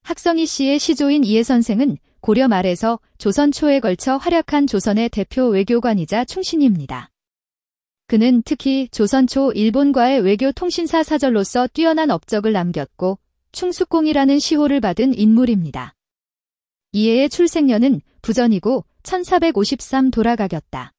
학성이 씨의 시조인 이해 선생은 고려 말에서 조선 초에 걸쳐 활약한 조선의 대표 외교관이자 충신입니다. 그는 특히 조선 초 일본과의 외교 통신사 사절로서 뛰어난 업적을 남겼고 충숙공이라는 시호를 받은 인물입니다. 이해의 출생년은 부전이고 1453 돌아가겼다.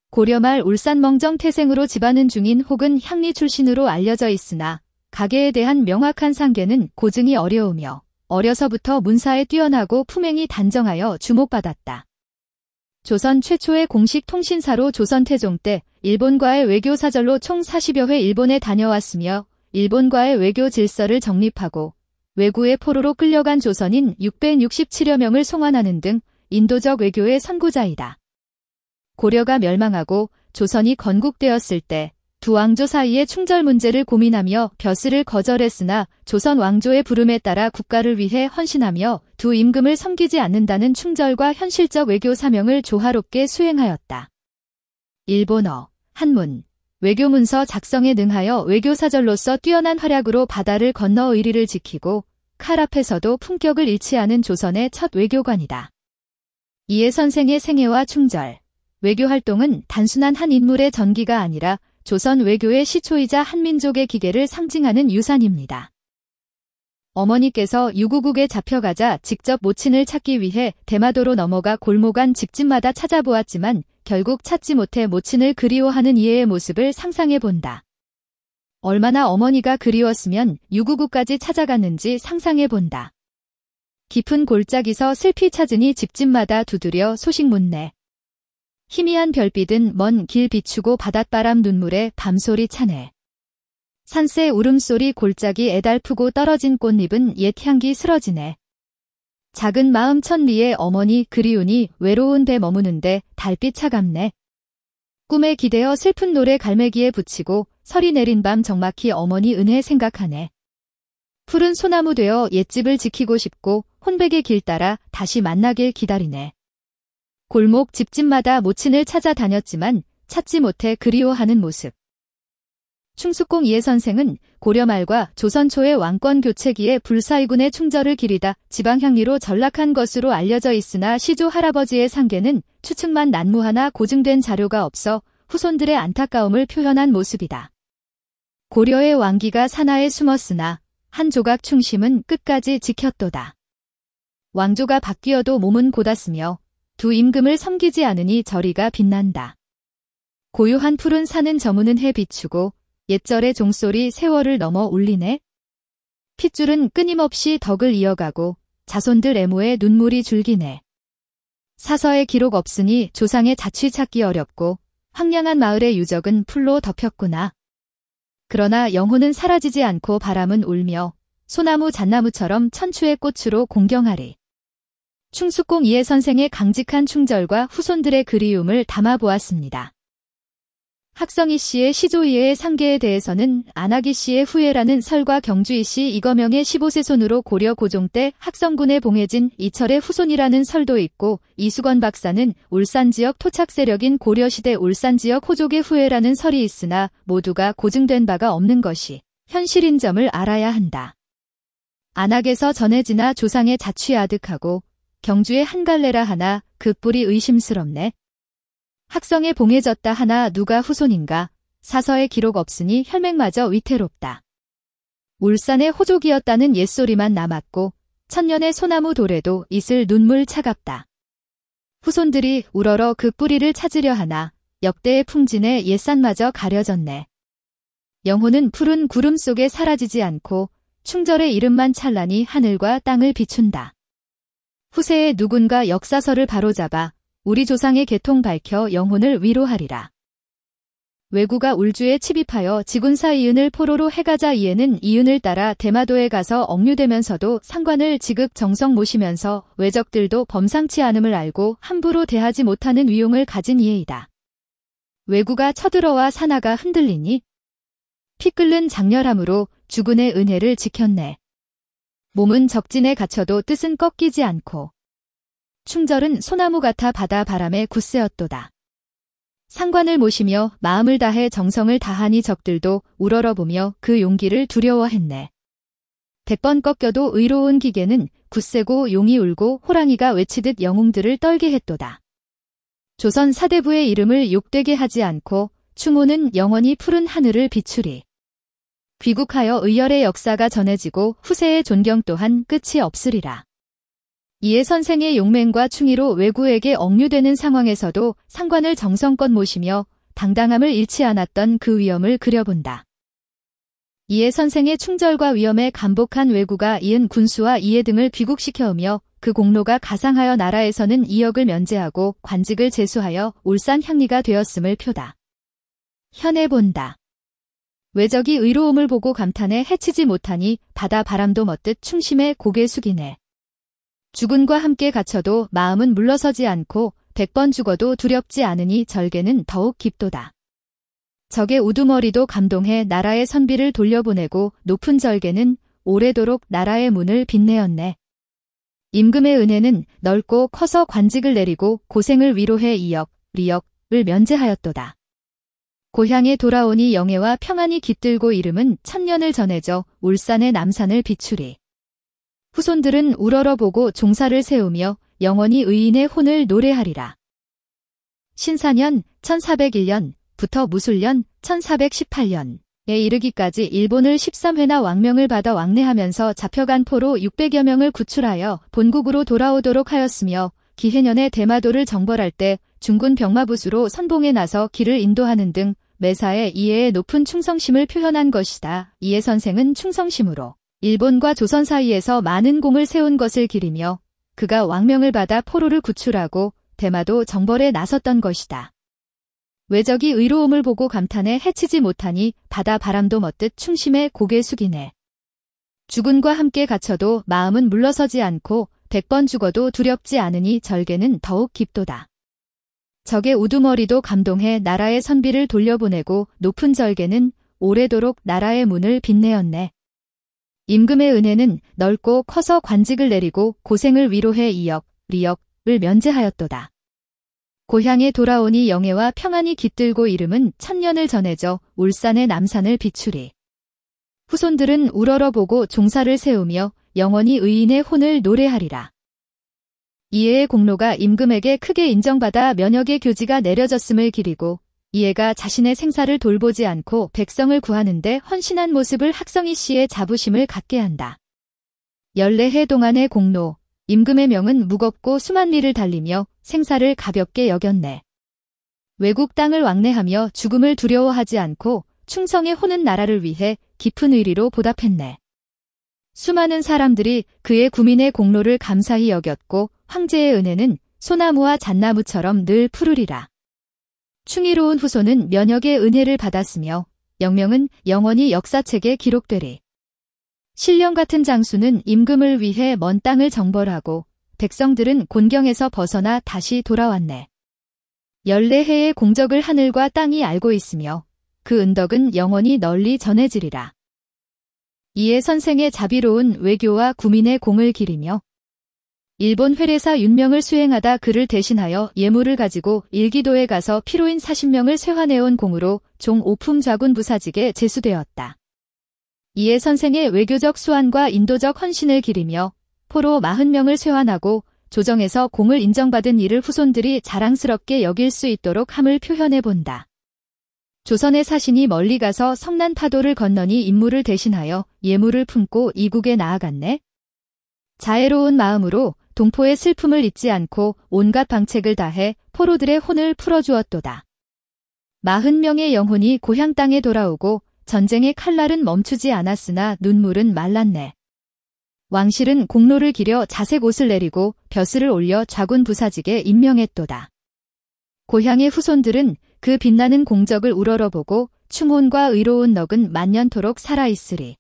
고려 말 울산 멍정 태생으로 집안은 중인 혹은 향리 출신으로 알려져 있으나 가계에 대한 명확한 상계는 고증이 어려우며 어려서부터 문사에 뛰어나고 품행이 단정하여 주목받았다. 조선 최초의 공식 통신사로 조선 태종 때 일본과의 외교 사절로 총 40여 회 일본에 다녀왔으며 일본과의 외교 질서를 정립하고 외구의 포로로 끌려간 조선인 667여 명을 송환하는 등 인도적 외교의 선구자이다. 고려가 멸망하고 조선이 건국되었을 때 두 왕조 사이의 충절 문제를 고민하며 벼슬을 거절했으나 조선 왕조의 부름에 따라 국가를 위해 헌신하며 두 임금을 섬기지 않는다는 충절과 현실적 외교 사명을 조화롭게 수행하였다. 일본어, 한문, 외교문서 작성에 능하여 외교사절로서 뛰어난 활약으로 바다를 건너 의리를 지키고 칼 앞에서도 품격을 잃지 않은 조선의 첫 외교관이다. 이해 선생의 생애와 충절, 외교활동은 단순한 한 인물의 전기가 아니라 조선 외교의 시초이자 한민족의 기계를 상징하는 유산입니다. 어머니께서 유구국에 잡혀가자 직접 모친을 찾기 위해 대마도로 넘어가 골목 안 집집마다 찾아보았지만 결국 찾지 못해 모친을 그리워하는 이해의 모습을 상상해본다. 얼마나 어머니가 그리웠으면 유구국까지 찾아갔는지 상상해본다. 깊은 골짜기서 슬피 찾으니 집집마다 두드려 소식 묻네. 희미한 별빛은 먼 길 비추고 바닷바람 눈물에 밤소리 차네. 산새 울음소리 골짜기 애달프고 떨어진 꽃잎은 옛 향기 스러지네. 작은 마음 천리에 어머니 그리우니 외로운 배 머무는데 달빛 차갑네. 꿈에 기대어 슬픈 노래 갈매기에 붙이고 설이 내린 밤 적막히 어머니 은혜 생각하네. 푸른 소나무 되어 옛집을 지키고 싶고 혼백의 길 따라 다시 만나길 기다리네. 골목 집집마다 모친을 찾아다녔지만 찾지 못해 그리워하는 모습. 충숙공 이해 선생은 고려 말과 조선 초의 왕권 교체기에 불사이군의 충절을 기리다 지방향리로 전락한 것으로 알려져 있으나 시조 할아버지의 상계는 추측만 난무하나 고증된 자료가 없어 후손들의 안타까움을 표현한 모습이다. 고려의 왕기가 산하에 숨었으나 한 조각 충심은 끝까지 지켰도다. 왕조가 바뀌어도 몸은 곧았으며 두 임금을 섬기지 않으니 저리가 빛난다. 고요한 푸른 산은 저무는 해 비추고 옛절의 종소리 세월을 넘어 울리네. 핏줄은 끊임없이 덕을 이어가고 자손들 애모에 눈물이 줄기네. 사서의 기록 없으니 조상의 자취 찾기 어렵고 황량한 마을의 유적은 풀로 덮였구나. 그러나 영혼은 사라지지 않고 바람은 울며 소나무 잣나무처럼 천추의 꽃으로 공경하리. 충숙공 이해 선생의 강직한 충절과 후손들의 그리움을 담아보았습니다. 학성이 씨의 시조 이해의 상계에 대해서는 안학이 씨의 후예라는 설과 경주이 씨 이거명의 15세 손으로 고려 고종 때 학성군에 봉해진 이철의 후손이라는 설도 있고 이수건 박사는 울산 지역 토착 세력인 고려시대 울산 지역 호족의 후예라는 설이 있으나 모두가 고증된 바가 없는 것이 현실인 점을 알아야 한다. 안학에서 전해지나 조상의 자취 아득하고 경주의 한갈래라 하나 그 뿔이 의심스럽네. 학성에 봉해졌다 하나 누가 후손인가 사서에 기록 없으니 혈맥마저 위태롭다. 울산의 호족이었다는 옛소리만 남았고 천년의 소나무 돌에도 있을 눈물 차갑다. 후손들이 우러러 그 뿌리를 찾으려 하나 역대의 풍진에 옛산마저 가려졌네. 영혼은 푸른 구름 속에 사라지지 않고 충절의 이름만 찬란히 하늘과 땅을 비춘다. 후세에 누군가 역사서를 바로잡아 우리 조상의 계통 밝혀 영혼을 위로하리라. 왜구가 울주에 침입하여 지군사 이은을 포로로 해가자 이에는 이은을 따라 대마도에 가서 억류되면서도 상관을 지극 정성 모시면서 외적들도 범상치 않음을 알고 함부로 대하지 못하는 위용을 가진 이에이다. 왜구가 쳐들어와 산하가 흔들리니 피 끓는 장렬함으로 주군의 은혜를 지켰네. 몸은 적진에 갇혀도 뜻은 꺾이지 않고 충절은 소나무 같아 바다 바람에 굳세었도다. 상관을 모시며 마음을 다해 정성을 다하니 적들도 우러러보며 그 용기를 두려워했네. 100번 꺾여도 의로운 기계는 굳세고 용이 울고 호랑이가 외치듯 영웅들을 떨게 했도다. 조선 사대부의 이름을 욕되게 하지 않고 추모는 영원히 푸른 하늘을 비추리. 귀국하여 의열의 역사가 전해지고 후세의 존경 또한 끝이 없으리라. 이해 선생의 용맹과 충의로 왜구에게 억류되는 상황에서도 상관을 정성껏 모시며 당당함을 잃지 않았던 그 위엄을 그려본다. 이해 선생의 충절과 위엄에 감복한 왜구가 이은 군수와 이해 등을 귀국시켜오며 그 공로가 가상하여 나라에서는 이역을 면제하고 관직을 제수하여 울산 향리가 되었음을 표다. 현해본다. 외적이 의로움을 보고 감탄해 해치지 못하니 바다 바람도 멋듯 충심에 고개 숙이네. 죽은과 함께 갇혀도 마음은 물러서지 않고 100번 죽어도 두렵지 않으니 절개는 더욱 깊도다. 적의 우두머리도 감동해 나라의 선비를 돌려보내고 높은 절개는 오래도록 나라의 문을 빛내었네. 임금의 은혜는 넓고 커서 관직을 내리고 고생을 위로해 이역, 리역을 면제하였도다. 고향에 돌아오니 영예와 평안이 깃들고 이름은 천년을 전해져 울산의 남산을 비추리. 후손들은 우러러보고 종사를 세우며 영원히 의인의 혼을 노래하리라. 신사년 1401년부터 무술년 1418년에 이르기까지 일본을 13회나 왕명을 받아 왕래하면서 잡혀간 포로 600여 명을 구출하여 본국으로 돌아오도록 하였으며 기해년에 대마도를 정벌할 때 중군 병마부수로 선봉에 나서 길을 인도하는 등 매사에 이해의 높은 충성심을 표현한 것이다. 이해 선생은 충성심으로 일본과 조선 사이에서 많은 공을 세운 것을 기리며 그가 왕명을 받아 포로를 구출하고 대마도 정벌에 나섰던 것이다. 외적이 의로움을 보고 감탄해 해치지 못하니 바다 바람도 멋듯 충심에 고개 숙이네. 죽은과 함께 갇혀도 마음은 물러서지 않고 100번 죽어도 두렵지 않으니 절개는 더욱 깊도다. 적의 우두머리도 감동해 나라의 선비를 돌려보내고 높은 절개는 오래도록 나라의 문을 빛내었네. 임금의 은혜는 넓고 커서 관직을 내리고 고생을 위로해 이역, 리역을 면제하였도다. 고향에 돌아오니 영예와 평안이 깃들고 이름은 천년을 전해져 울산의 남산을 비추리. 후손들은 우러러보고 종사를 세우며 영원히 의인의 혼을 노래하리라. 이해의 공로가 임금에게 크게 인정받아 면역의 교지가 내려졌음을 기리고 이해가 자신의 생사를 돌보지 않고 백성을 구하는데 헌신한 모습을 학성희 씨의 자부심을 갖게 한다. 14해 동안의 공로, 임금의 명은 무겁고 수만 리를 달리며 생사를 가볍게 여겼네. 외국 땅을 왕래하며 죽음을 두려워하지 않고 충성에 호는 나라를 위해 깊은 의리로 보답했네. 수많은 사람들이 그의 구민의 공로를 감사히 여겼고 황제의 은혜는 소나무와 잣나무처럼 늘 푸르리라. 충의로운 후손은 면역의 은혜를 받았으며 영명은 영원히 역사책에 기록되리. 신령 같은 장수는 임금을 위해 먼 땅을 정벌하고 백성들은 곤경에서 벗어나 다시 돌아왔네. 14해의 공적을 하늘과 땅이 알고 있으며 그 은덕은 영원히 널리 전해지리라. 이에 선생의 자비로운 외교와 구민의 공을 기리며 일본 회례사 윤명을 수행하다 그를 대신하여 예물을 가지고 일기도에 가서 피로인 40명을 쇠환해온 공으로 종 오품 좌군 부사직에 제수되었다. 이에 선생의 외교적 수완과 인도적 헌신을 기리며 포로 40명을 쇠환하고 조정에서 공을 인정받은 이를 후손들이 자랑스럽게 여길 수 있도록 함을 표현해본다. 조선의 사신이 멀리 가서 성난 파도를 건너니 임무를 대신하여 예물을 품고 이국에 나아갔네. 자애로운 마음으로 동포의 슬픔을 잊지 않고 온갖 방책을 다해 포로들의 혼을 풀어주었도다. 40명의 영혼이 고향 땅에 돌아오고 전쟁의 칼날은 멈추지 않았으나 눈물은 말랐네. 왕실은 공로를 기려 자색 옷을 내리고 벼슬을 올려 좌군 부사직에 임명했도다. 고향의 후손들은 그 빛나는 공적을 우러러보고 충혼과 의로운 넋은 만년토록 살아있으리.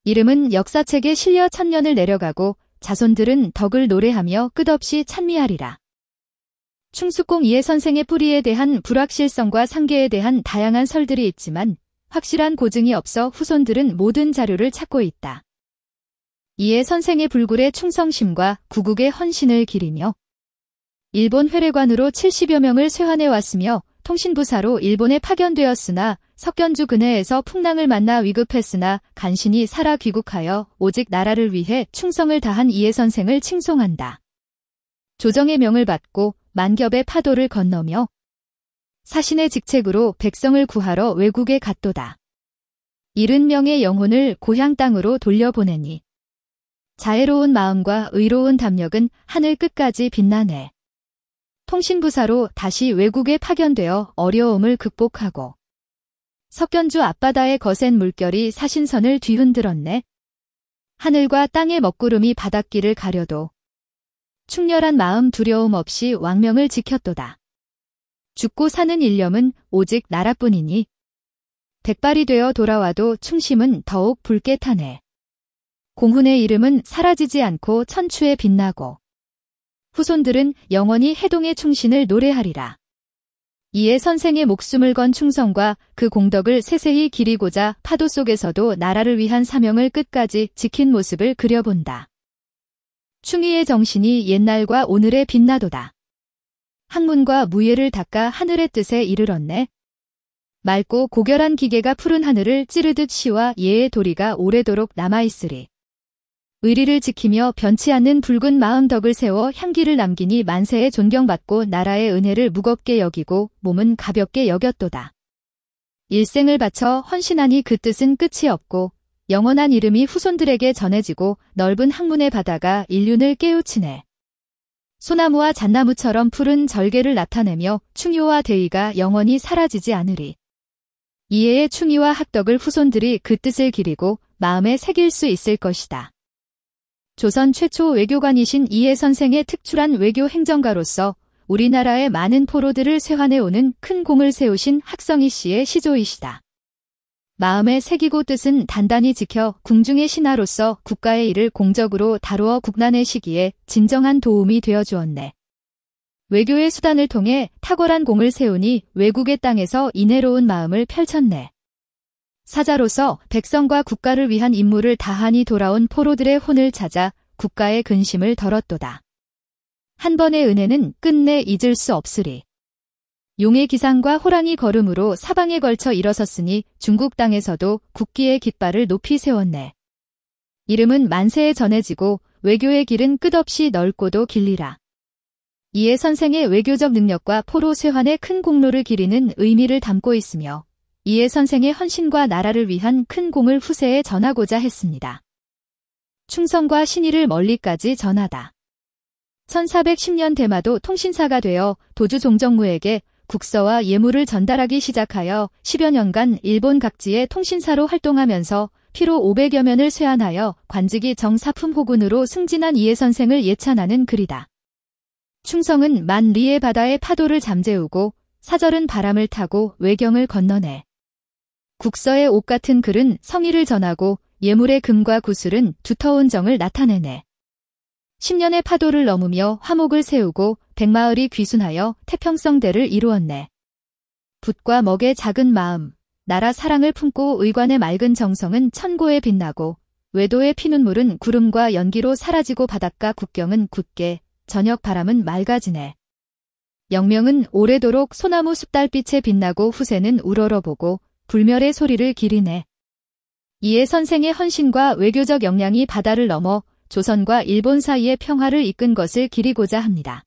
이름은 역사책에 실려 천년을 내려가고 자손들은 덕을 노래하며 끝없이 찬미하리라. 충숙공 이해 선생의 뿌리에 대한 불확실성과 상계에 대한 다양한 설들이 있지만 확실한 고증이 없어 후손들은 모든 자료를 찾고 있다. 이에 선생의 불굴의 충성심과 구국의 헌신을 기리며 일본 회례관으로 70여 명을 쇠환해 왔으며 통신부사로 일본에 파견되었으나 석견주 근해에서 풍랑을 만나 위급했으나 간신히 살아 귀국하여 오직 나라를 위해 충성을 다한 이해 선생을 칭송한다. 조정의 명을 받고 만겹의 파도를 건너며 사신의 직책으로 백성을 구하러 외국에 갔도다. 70명의 영혼을 고향 땅으로 돌려보내니 자애로운 마음과 의로운 담력은 하늘 끝까지 빛나네. 통신부사로 다시 외국에 파견되어 어려움을 극복하고 석견주 앞바다의 거센 물결이 사신선을 뒤흔들었네. 하늘과 땅의 먹구름이 바닷길을 가려도 충렬한 마음 두려움 없이 왕명을 지켰도다. 죽고 사는 일념은 오직 나라뿐이니 백발이 되어 돌아와도 충심은 더욱 붉게 타네. 공훈의 이름은 사라지지 않고 천추에 빛나고 후손들은 영원히 해동의 충신을 노래하리라. 이에 선생의 목숨을 건 충성과 그 공덕을 세세히 기리고자 파도 속에서도 나라를 위한 사명을 끝까지 지킨 모습을 그려본다. 충의의 정신이 옛날과 오늘에 빛나도다. 학문과 무예를 닦아 하늘의 뜻에 이르렀네. 맑고 고결한 기계가 푸른 하늘을 찌르듯 시와 예의 도리가 오래도록 남아있으리. 의리를 지키며 변치 않는 붉은 마음 덕을 세워 향기를 남기니 만세에 존경받고 나라의 은혜를 무겁게 여기고 몸은 가볍게 여겼도다. 일생을 바쳐 헌신하니 그 뜻은 끝이 없고 영원한 이름이 후손들에게 전해지고 넓은 학문의 바다가 인륜을 깨우치네. 소나무와 잣나무처럼 푸른 절개를 나타내며 충효와 대의가 영원히 사라지지 않으리. 이해의 충의와 학덕을 후손들이 그 뜻을 기리고 마음에 새길 수 있을 것이다. 조선 최초 외교관이신 이해 선생의 특출한 외교 행정가로서 우리나라의 많은 포로들을 쇄환해오는 큰 공을 세우신 학성희 씨의 시조이시다. 마음에 새기고 뜻은 단단히 지켜 궁중의 신하로서 국가의 일을 공적으로 다루어 국난의 시기에 진정한 도움이 되어주었네. 외교의 수단을 통해 탁월한 공을 세우니 외국의 땅에서 인애로운 마음을 펼쳤네. 사자로서 백성과 국가를 위한 임무를 다하니 돌아온 포로들의 혼을 찾아 국가의 근심을 덜었도다. 한 번의 은혜는 끝내 잊을 수 없으리. 용의 기상과 호랑이 걸음으로 사방에 걸쳐 일어섰으니 중국 땅에서도 국기의 깃발을 높이 세웠네. 이름은 만세에 전해지고 외교의 길은 끝없이 넓고도 길리라. 이에 선생의 외교적 능력과 포로 쇄환의 큰 공로를 기리는 의미를 담고 있으며 이에 선생의 헌신과 나라를 위한 큰 공을 후세에 전하고자 했습니다. 충성과 신의를 멀리까지 전하다. 1410년 대마도 통신사가 되어 도주 종정무에게 국서와 예물을 전달하기 시작하여 10여 년간 일본 각지의 통신사로 활동하면서 피로 500여 면을 쇄환하여 관직이 정사품 호군으로 승진한 이해 선생을 예찬하는 글이다. 충성은 만 리의 바다의 파도를 잠재우고 사절은 바람을 타고 외경을 건너네. 국서의 옥 같은 글은 성의를 전하고 예물의 금과 구슬은 두터운 정을 나타내네. 10년의 파도를 넘으며 화목을 세우고 백마을이 귀순하여 태평성대를 이루었네. 붓과 먹의 작은 마음, 나라 사랑을 품고 의관의 맑은 정성은 천고에 빛나고 외도의 피눈물은 구름과 연기로 사라지고 바닷가 국경은 굳게 저녁 바람은 맑아지네. 영명은 오래도록 소나무 숲달빛에 빛나고 후세는 우러러보고 불멸의 소리를 기리네. 이에 선생의 헌신과 외교적 역량이 바다를 넘어 조선과 일본 사이의 평화를 이끈 것을 기리고자 합니다.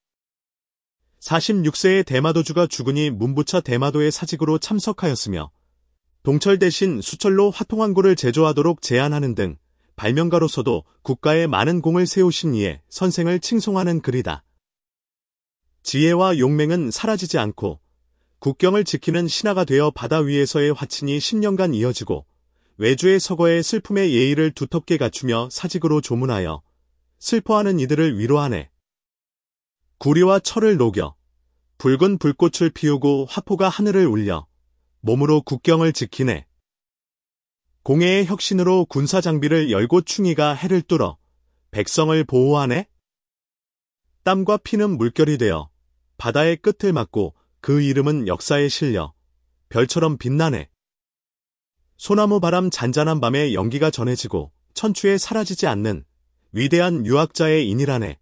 46세의 대마도주가 죽으니 문부처 대마도의 사직으로 참석하였으며 동철 대신 수철로 화통항구를 제조하도록 제안하는 등 발명가로서도 국가에 많은 공을 세우신 이에 선생을 칭송하는 글이다. 지혜와 용맹은 사라지지 않고 국경을 지키는 신하가 되어 바다 위에서의 화친이 10년간 이어지고 외주의 서거에 슬픔의 예의를 두텁게 갖추며 사직으로 조문하여 슬퍼하는 이들을 위로하네. 구리와 철을 녹여 붉은 불꽃을 피우고 화포가 하늘을 울려 몸으로 국경을 지키네. 공예의 혁신으로 군사 장비를 열고 충의가 해를 뚫어 백성을 보호하네. 땀과 피는 물결이 되어 바다의 끝을 막고 그 이름은 역사에 실려 별처럼 빛나네. 소나무 바람 잔잔한 밤에 연기가 전해지고 천추에 사라지지 않는 위대한 유학자의 인이라네.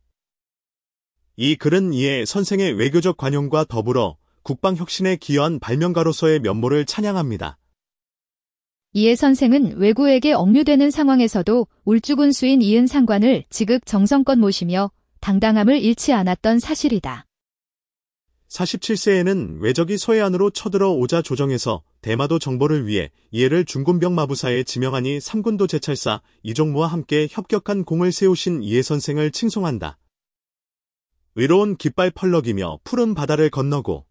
이 글은 이에 선생의 외교적 관용과 더불어 국방혁신에 기여한 발명가로서의 면모를 찬양합니다. 이해 선생은 왜구에게 억류되는 상황에서도 울주군수인 이은 상관을 지극 정성껏 모시며 당당함을 잃지 않았던 사실이다. 47세에는 왜적이 서해안으로 쳐들어 오자 조정에서 대마도 정벌을 위해 이해를 중군병 마부사에 지명하니 3군도 제찰사 이종무와 함께 협격한 공을 세우신 이해 선생을 칭송한다. 의로운 깃발 펄럭이며 푸른 바다를 건너고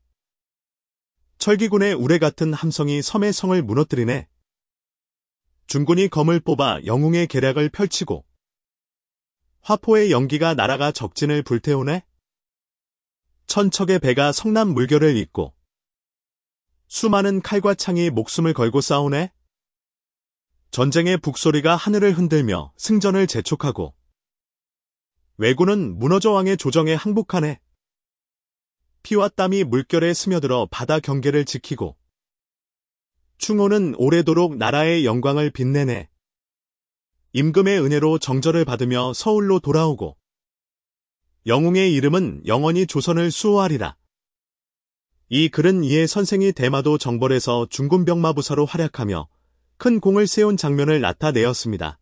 철기군의 우레 같은 함성이 섬의 성을 무너뜨리네. 중군이 검을 뽑아 영웅의 계략을 펼치고 화포의 연기가 날아가 적진을 불태우네. 천척의 배가 성남 물결을 잇고 수많은 칼과 창이 목숨을 걸고 싸우네. 전쟁의 북소리가 하늘을 흔들며 승전을 재촉하고 왜구는 무너져 왕의 조정에 항복하네. 피와 땀이 물결에 스며들어 바다 경계를 지키고 충호는 오래도록 나라의 영광을 빛내네. 임금의 은혜로 정절을 받으며 서울로 돌아오고 영웅의 이름은 영원히 조선을 수호하리라. 이 글은 이해 선생이 대마도 정벌에서 중군병마부사로 활약하며 큰 공을 세운 장면을 나타내었습니다.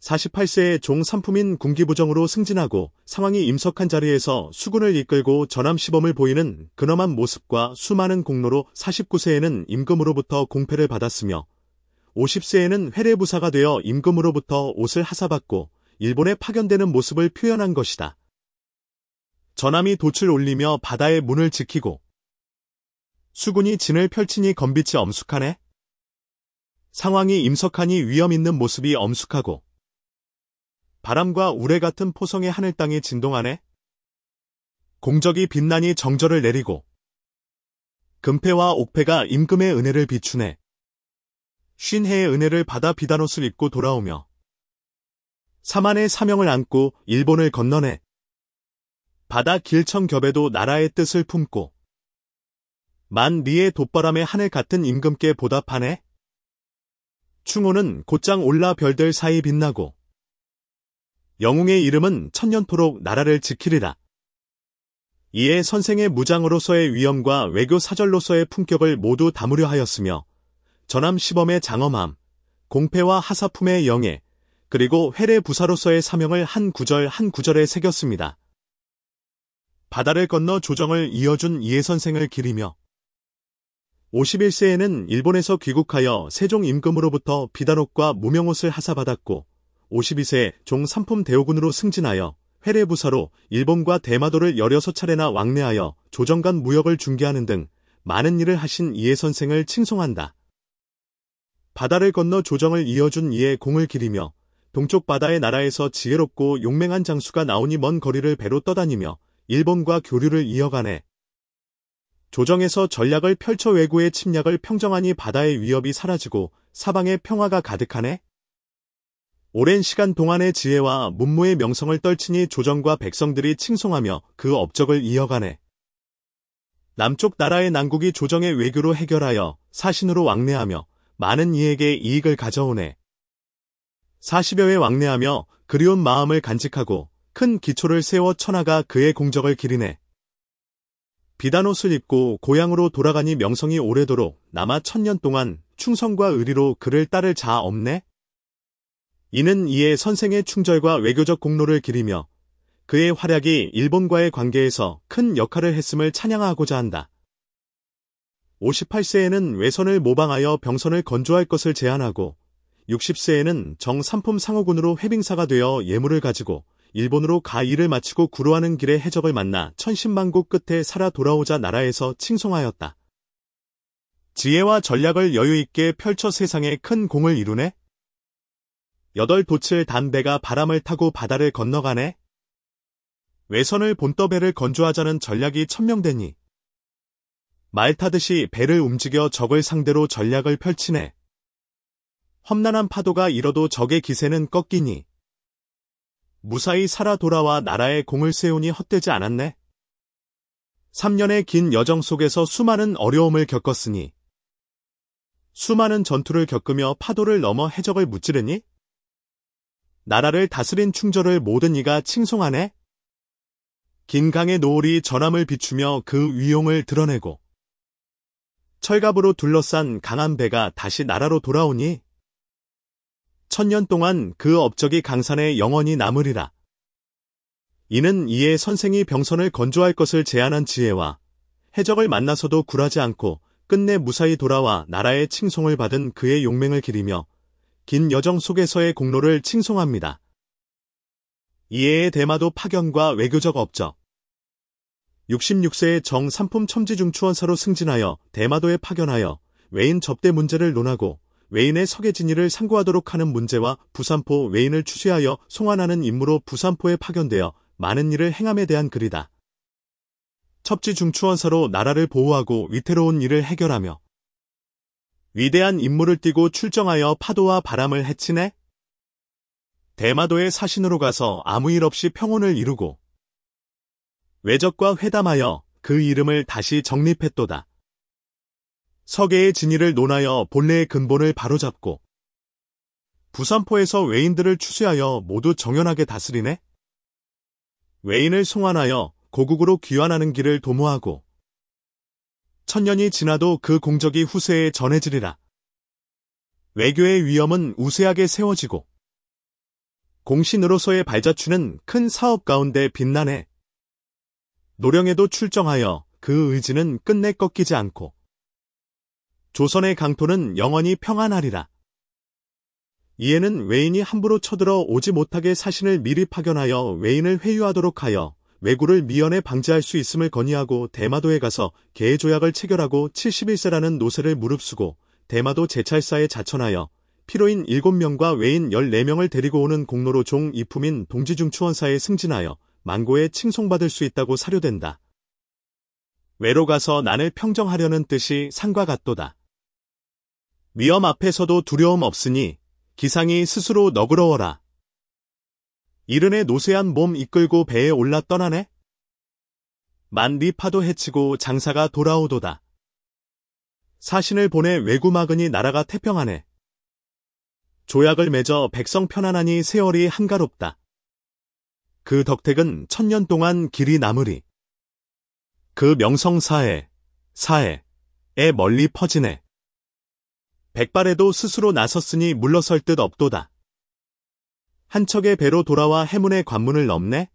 48세의 종 삼품인 군기부정으로 승진하고 상황이 임석한 자리에서 수군을 이끌고 전함 시범을 보이는 근엄한 모습과 수많은 공로로 49세에는 임금으로부터 공패를 받았으며 50세에는 회례부사가 되어 임금으로부터 옷을 하사받고 일본에 파견되는 모습을 표현한 것이다. 전함이 돛을 올리며 바다의 문을 지키고 수군이 진을 펼치니 검빛이 엄숙하네. 상황이 임석하니 위험 있는 모습이 엄숙하고 바람과 우레 같은 포성의 하늘 땅이 진동하네. 공적이 빛나니 정절을 내리고 금패와 옥패가 임금의 은혜를 비추네. 50해의 은혜를 받아 비단옷을 입고 돌아오며 사만의 사명을 안고 일본을 건너네. 바다 길청겹에도 나라의 뜻을 품고 만 리의 돛바람의 하늘 같은 임금께 보답하네. 충호는 곧장 올라 별들 사이 빛나고 영웅의 이름은 천년토록 나라를 지키리라. 이에 선생의 무장으로서의 위엄과 외교 사절로서의 품격을 모두 담으려 하였으며 전함 시범의 장엄함, 공패와 하사품의 영예, 그리고 회례 부사로서의 사명을 한 구절 한 구절에 새겼습니다. 바다를 건너 조정을 이어준 이해 선생을 기리며 51세에는 일본에서 귀국하여 세종 임금으로부터 비단옷과 무명옷을 하사받았고 52세 종 삼품 대오군으로 승진하여 회례부사로 일본과 대마도를 16차례나 왕래하여 조정 간 무역을 중개하는 등 많은 일을 하신 이해 선생을 칭송한다. 바다를 건너 조정을 이어준 이의 공을 기리며 동쪽 바다의 나라에서 지혜롭고 용맹한 장수가 나오니 먼 거리를 배로 떠다니며 일본과 교류를 이어가네. 조정에서 전략을 펼쳐 왜구의 침략을 평정하니 바다의 위협이 사라지고 사방에 평화가 가득하네. 오랜 시간 동안의 지혜와 문무의 명성을 떨치니 조정과 백성들이 칭송하며 그 업적을 이어가네. 남쪽 나라의 난국이 조정의 외교로 해결하여 사신으로 왕래하며 많은 이에게 이익을 가져오네. 40여 회 왕래하며 그리운 마음을 간직하고 큰 기초를 세워 천하가 그의 공적을 기리네. 비단옷을 입고 고향으로 돌아가니 명성이 오래도록 남아 1000년 동안 충성과 의리로 그를 따를 자 없네. 이는 이에 선생의 충절과 외교적 공로를 기리며 그의 활약이 일본과의 관계에서 큰 역할을 했음을 찬양하고자 한다. 58세에는 외선을 모방하여 병선을 건조할 것을 제안하고 60세에는 정삼품 상호군으로 회빙사가 되어 예물을 가지고 일본으로 가 일을 마치고 구로하는 길에 해적을 만나 천신만고 끝에 살아 돌아오자 나라에서 칭송하였다. 지혜와 전략을 여유있게 펼쳐 세상에 큰 공을 이루네. 8돛을 단 배가 바람을 타고 바다를 건너가네. 외선을 본떠 배를 건조하자는 전략이 천명되니 말 타듯이 배를 움직여 적을 상대로 전략을 펼치네. 험난한 파도가 일어도 적의 기세는 꺾이니 무사히 살아 돌아와 나라의 공을 세우니 헛되지 않았네. 3년의 긴 여정 속에서 수많은 어려움을 겪었으니 수많은 전투를 겪으며 파도를 넘어 해적을 무찌르니 나라를 다스린 충절을 모든 이가 칭송하네. 긴 강의 노을이 전함을 비추며 그 위용을 드러내고 철갑으로 둘러싼 강한 배가 다시 나라로 돌아오니 1000년 동안 그 업적이 강산에 영원히 남으리라. 이는 이에 선생이 병선을 건조할 것을 제안한 지혜와 해적을 만나서도 굴하지 않고 끝내 무사히 돌아와 나라의 칭송을 받은 그의 용맹을 기리며 긴 여정 속에서의 공로를 칭송합니다. 이해의 대마도 파견과 외교적 업적. 66세의 정삼품 첨지중추원사로 승진하여 대마도에 파견하여 외인 접대 문제를 논하고 외인의 서계진위를 상고하도록 하는 문제와 부산포 외인을 추시하여 송환하는 임무로 부산포에 파견되어 많은 일을 행함에 대한 글이다. 첩지중추원사로 나라를 보호하고 위태로운 일을 해결하며 위대한 임무를 띠고 출정하여 파도와 바람을 헤치네? 대마도의 사신으로 가서 아무 일 없이 평온을 이루고 외적과 회담하여 그 이름을 다시 정립했도다. 서계의 진위를 논하여 본래의 근본을 바로잡고 부산포에서 외인들을 추수하여 모두 정연하게 다스리네? 외인을 송환하여 고국으로 귀환하는 길을 도모하고 1000년이 지나도 그 공적이 후세에 전해지리라. 외교의 위엄은 우세하게 세워지고 공신으로서의 발자취는 큰 사업 가운데 빛나네. 노령에도 출정하여 그 의지는 끝내 꺾이지 않고 조선의 강토는 영원히 평안하리라. 이에는 외인이 함부로 쳐들어 오지 못하게 사신을 미리 파견하여 외인을 회유하도록 하여 왜구를 미연에 방지할 수 있음을 건의하고 대마도에 가서 계조약을 체결하고 71세라는 노세를 무릅쓰고 대마도 제찰사에 자천하여 피로인 7명과 외인 14명을 데리고 오는 공로로 종 이품인 동지중추원사에 승진하여 만고에 칭송받을 수 있다고 사료된다. 외로 가서 난을 평정하려는 뜻이 상과 같도다. 위험 앞에서도 두려움 없으니 기상이 스스로 너그러워라. 이른에 노쇠한 몸 이끌고 배에 올라 떠나네? 만리 파도 헤치고 장사가 돌아오도다. 사신을 보내 외구 막으니 나라가 태평하네. 조약을 맺어 백성 편안하니 세월이 한가롭다. 그 덕택은 1000년 동안 길이 남으리. 그 명성사에, 사에에 멀리 퍼지네. 백발에도 스스로 나섰으니 물러설 듯 없도다. 한 척의 배로 돌아와 해문의 관문을 넘네?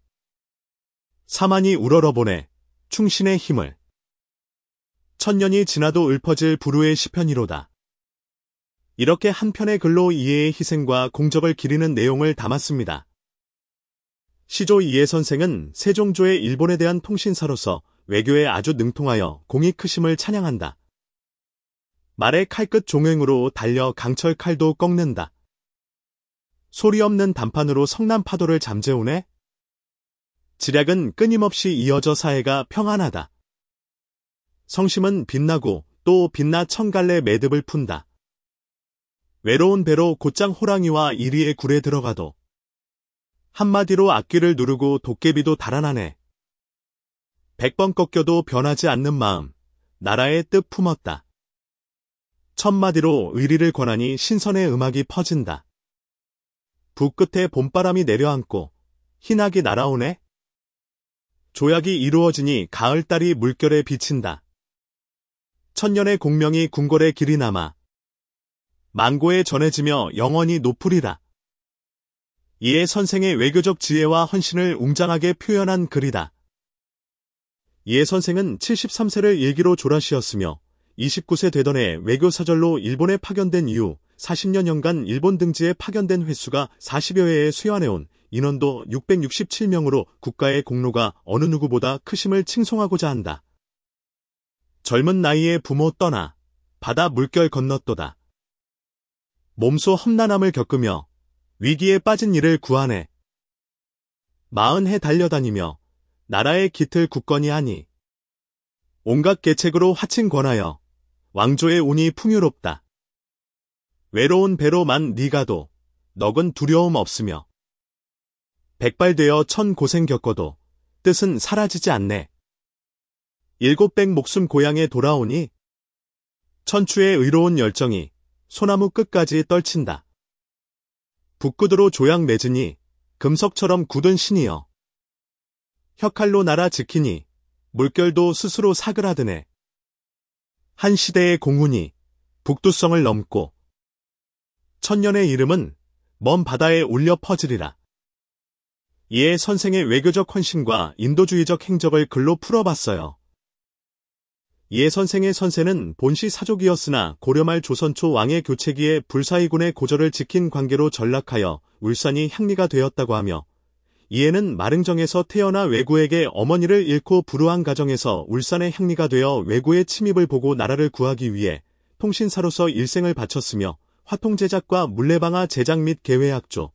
사만이 우러러보네, 충신의 힘을. 1000년이 지나도 읊어질 부르의 시편이로다. 이렇게 한 편의 글로 이해의 희생과 공적을 기리는 내용을 담았습니다. 시조 이해 선생은 세종조의 일본에 대한 통신사로서 외교에 아주 능통하여 공이 크심을 찬양한다. 말의 칼끝 종횡으로 달려 강철 칼도 꺾는다. 소리 없는 단판으로 성난 파도를 잠재우네? 지략은 끊임없이 이어져 사회가 평안하다. 성심은 빛나고 또 빛나 천갈래 매듭을 푼다. 외로운 배로 곧장 호랑이와 이리의 굴에 들어가도 한마디로 앞귀를 누르고 도깨비도 달아나네. 100번 꺾여도 변하지 않는 마음, 나라의 뜻 품었다. 1000마디로 의리를 권하니 신선의 음악이 퍼진다. 북끝에 봄바람이 내려앉고 희낙이 날아오네. 조약이 이루어지니 가을달이 물결에 비친다. 1000년의 공명이 궁궐의 길이 남아 만고에 전해지며 영원히 높으리라. 이에 선생의 외교적 지혜와 헌신을 웅장하게 표현한 글이다. 이에 선생은 73세를 일기로 졸하시었으며 29세 되던 해 외교사절로 일본에 파견된 이후 40여년간 일본 등지에 파견된 횟수가 40여 회에 수여해온 인원도 667명으로 국가의 공로가 어느 누구보다 크심을 칭송하고자 한다. 젊은 나이에 부모 떠나 바다 물결 건넜도다. 몸소 험난함을 겪으며 위기에 빠진 이를 구하네. 40해 달려다니며 나라의 깃을 굳건히 하니 온갖 계책으로 화친 권하여 왕조의 운이 풍요롭다. 외로운 배로만 네가도 넋은 두려움 없으며 백발되어 천 고생 겪어도 뜻은 사라지지 않네. 700 목숨 고향에 돌아오니 천추의 의로운 열정이 소나무 끝까지 떨친다. 북구드로 조약 맺으니 금석처럼 굳은 신이여. 혀칼로 날아 지키니 물결도 스스로 사그라드네. 한 시대의 공훈이 북두성을 넘고 천년의 이름은 먼 바다에 울려 퍼지리라. 이에 선생의 외교적 헌신과 인도주의적 행적을 글로 풀어봤어요. 이에 선생의 선세는 본시 사족이었으나 고려말 조선초 왕의 교체기에 불사이군의 고절을 지킨 관계로 전락하여 울산이 향리가 되었다고 하며, 이에는 마릉정에서 태어나 왜구에게 어머니를 잃고 불우한 가정에서 울산의 향리가 되어 왜구의 침입을 보고 나라를 구하기 위해 통신사로서 일생을 바쳤으며, 화통 제작과 물레방아 제작 및 계회학조,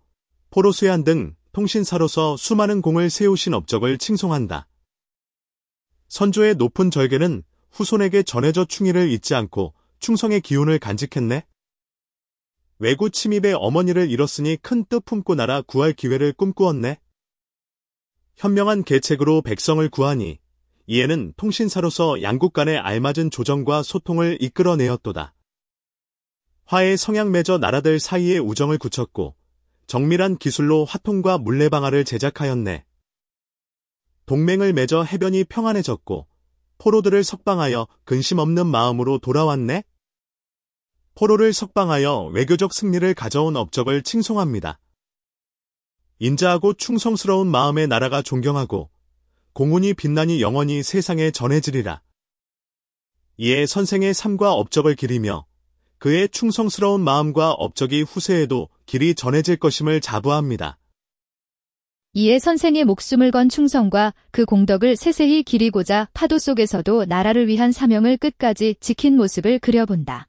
포로 수ያን 등 통신사로서 수많은 공을 세우신 업적을 칭송한다. 선조의 높은 절개는 후손에게 전해져 충의를 잊지 않고 충성의 기운을 간직했네. 왜구 침입에 어머니를 잃었으니 큰 뜻 품고 나라 구할 기회를 꿈꾸었네. 현명한 계책으로 백성을 구하니 이에는 통신사로서 양국 간의 알맞은 조정과 소통을 이끌어내었도다. 화해 성향 맺어 나라들 사이의 우정을 굳혔고 정밀한 기술로 화통과 물레방아를 제작하였네. 동맹을 맺어 해변이 평안해졌고 포로들을 석방하여 근심 없는 마음으로 돌아왔네. 포로를 석방하여 외교적 승리를 가져온 업적을 칭송합니다. 인자하고 충성스러운 마음의 나라가 존경하고 공훈이 빛나니 영원히 세상에 전해지리라. 이에 선생의 삶과 업적을 기리며 그의 충성스러운 마음과 업적이 후세에도 길이 전해질 것임을 자부합니다. 이에 선생의 목숨을 건 충성과 그 공덕을 세세히 기리고자 파도 속에서도 나라를 위한 사명을 끝까지 지킨 모습을 그려본다.